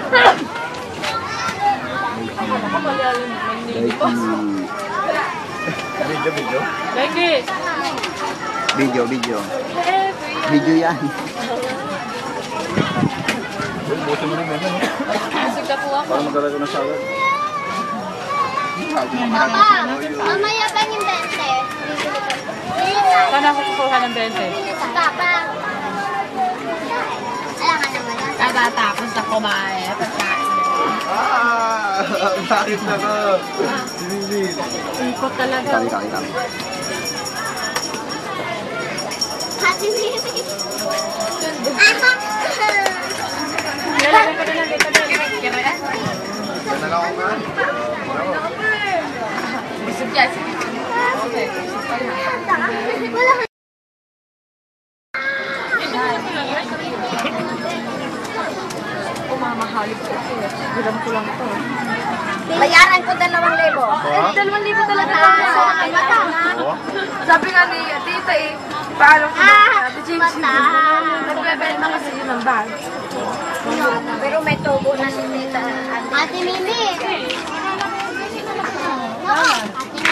Video. Video. Video yan. Buti mo rin naman, no? Busog na po ako. Para magdala ko ng salad. Papa, mamaya ba yung 20? Saan ako kukuha ng 20? Papa. Alam ka naman. Katatapos na kumain. Bakit na ka? Sinilid. Ikot talaga. Kami. Happy baby. Lalagay ko na lang dito. Yan na lang ako ka. Busog yan. Wala. Mamahalip ko ito. Gulam ko lang ito. Bayaran ko 2,000. Ay, 2,000 talaga. Sabi nga ni tita eh, paano ko Ate James? Nagbebenta kasi yun ang bag. Pero may tubo na si tita. Ate Mimi. Ate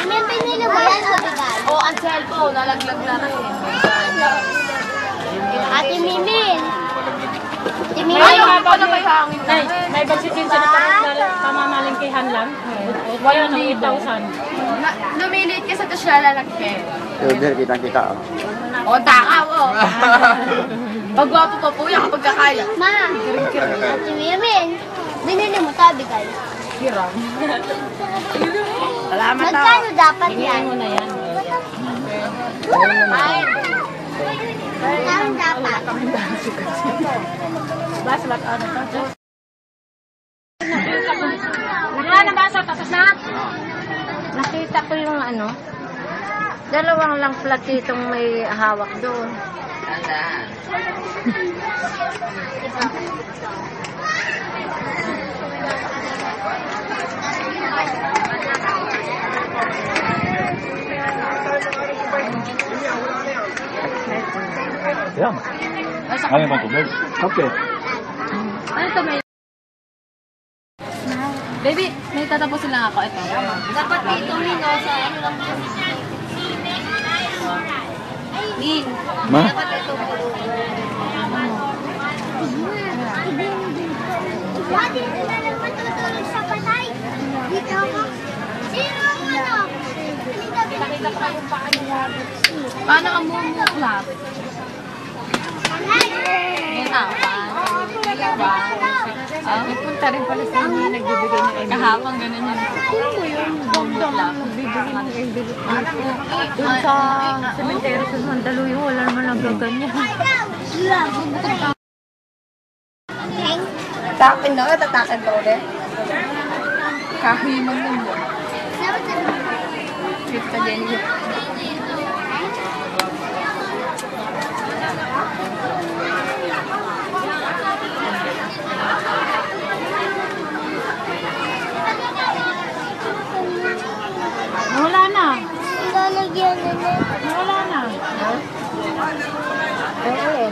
Mimi, pinili mo yan o bigay? Oh, ang cellphone. Nalaglag na rin. Ate Mimi. Ate Mimi. Ay, ano ba yung hangin? Ay, may bagsitin sila pamamalingkihan lang. Wala na 8,000. Lumilit ka sa tas siya lalaki. Order, kita. O, takaw o. Pagwapo pa po yan kapag kakaya. Ma. Ate Mimi. Binili mo ta bigay. Hirang. Salamat o. Magkano dapat yan? Mo na yan. Magkano dapat? Bas, ano to? Wala na ba sa tapos na? Nakita ko yung ano, dalawang lang platitong may hawak doon. Yan. Kaya bang tubig? Okay. Ano ito may... Baby, may tatapusin lang ako. Ito. Dapat dito rin o sa ano lang. Min. Ma? Dapat ito. Dati na lang matutulog sa patay. Dito ako. Sino ang ano? Nakita ko kung paano wabot. Paano ang mumuklap? May punta rin pala sa inyo nagbibigay ng envelope. Kahapon ganun yun. Sino mo yun? Bogdang nagbibigay ng envelope dito. Doon sa cemetery sa Mandaluyong, wala naman nagaganyan. Takin na, tatakan ko ulit. Kahiman lang yun. Cute ka din. Wala na. Lalagyan na. Wala na. Oo.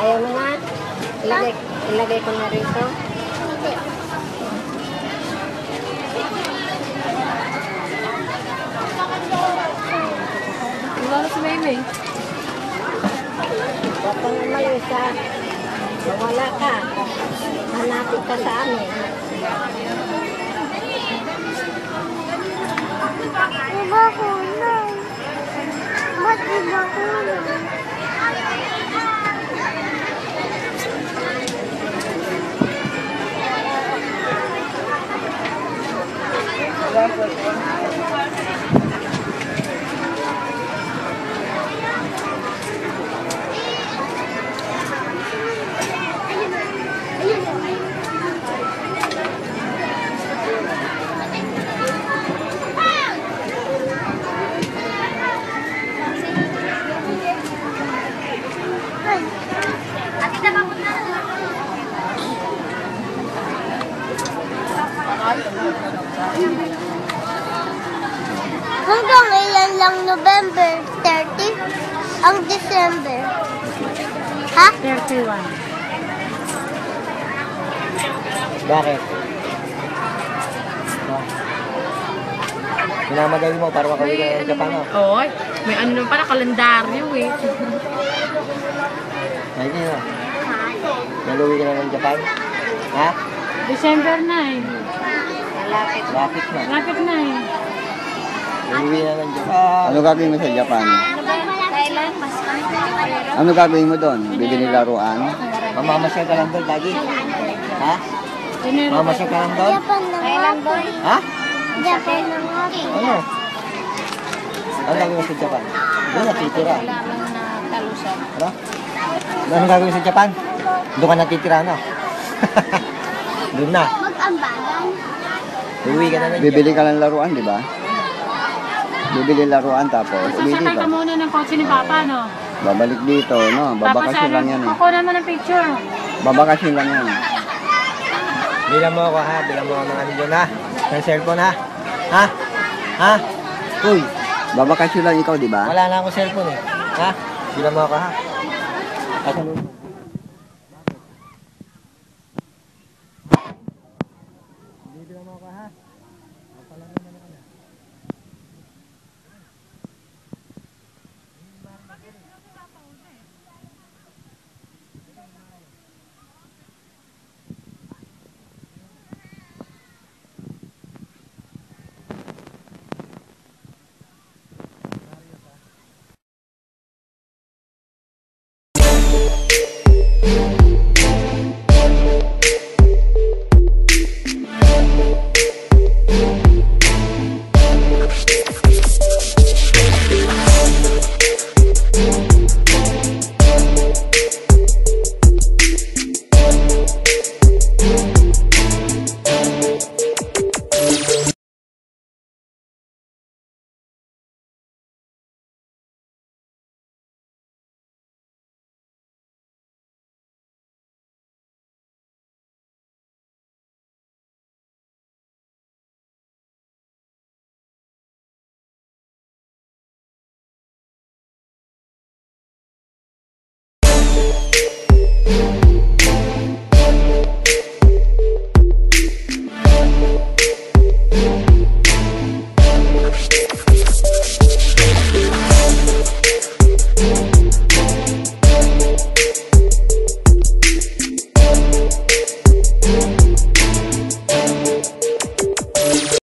Ayaw mo na. Ilagay ko na rito. Wala na si Maymay. Huwag kang umalis ha. Wala ka. Hanapin ka sa amin. Iba ko na. Ba't iba ko na? Ang December. Ha? 31. Bakit? Pinamagaling mo para makauwi ka ng Japan, ah. Oy, may ano naman pala, kalendaryo eh. Ay, hindi na. Naluwi ka na ng Japan? Ha? December na eh. Lapit na. Lapit na eh. Naluwi na ng Japan. Ano gagawin mo sa Japan? Thailand, mas kami. Ano gagawin mo doon? Bibili laruan? Mamamasyal ka lang doon, lagi. Ha? Mamamasyal ka lang doon? Japan na nga po. Ha? Japan na nga po. Ano? Ano gagawin mo sa Japan? Doon natitira. Ano? Ano gagawin sa Japan? Doon ka natitira, no? Doon na. Mag-ambagan. Uwi ka na ng Bibili ka lang laruan, di ba? Bibili laruan tapos uwi Sasakay ka dito. muna ng kotse ni Papa, no? Babalik dito, no? Babakasyon lang yan eh. Kukunan mo ng picture. Babakasyon lang yan. Bilang mo ako, ha? Bilang mo ako ng ano dyan, ha? Ng cellphone, ha? Ha? Ha? Uy, Babakasyon lang ikaw, di ba? wala na akong cellphone, eh. Ha? Bilang mo ako, ha? Asan mo?